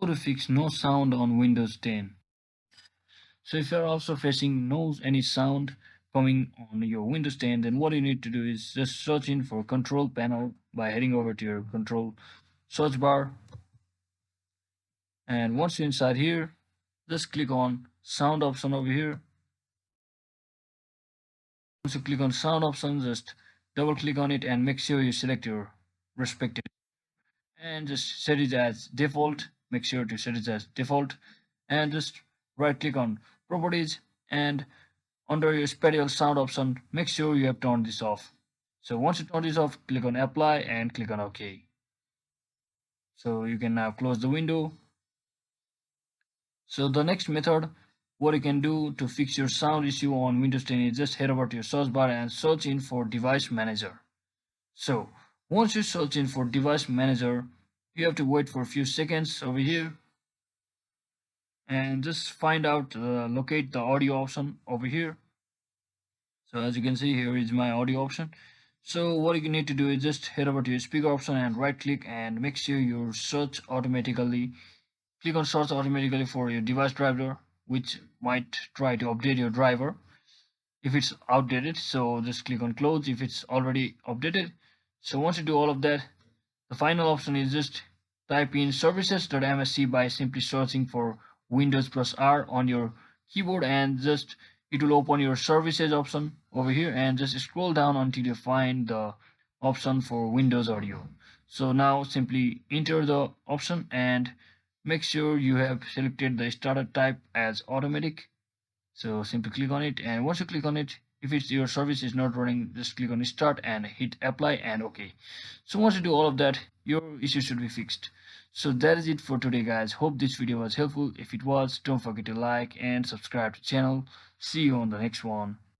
How to fix no sound on Windows 10. So if you're also facing no any sound coming on your Windows 10, then what you need to do is just search in for control panel by heading over to your control search bar, and once you're inside here, just click on sound option over here. Once you click on sound option, just double click on it and make sure you select your respective and just set it as default. Make sure to set it as default and just right click on properties, and under your spatial sound option, make sure you have turned this off. So once you turn this off, click on apply and click on OK. So you can now close the window. So the next method, what you can do to fix your sound issue on Windows 10 is just head over to your search bar and search in for device manager. So once you search in for device manager, you have to wait for a few seconds over here and just find out locate the audio option over here. So as you can see, here is my audio option. So what you need to do is just head over to your speaker option and right click and make sure you search automatically. Click on search automatically for your device driver, which might try to update your driver if it's outdated. So just click on close if it's already updated. So once you do all of that, the final option is just type in services.msc by simply searching for Windows plus R on your keyboard, and just it will open your services option over here, and just scroll down until you find the option for Windows Audio. So now simply enter the option and make sure you have selected the starter type as automatic. So simply click on it, and once you click on it, if it's your service is not running, just click on start and hit apply and OK. So once you do all of that, your issue should be fixed. So that is it for today, guys. Hope this video was helpful. If it was, don't forget to like and subscribe to the channel. See you on the next one.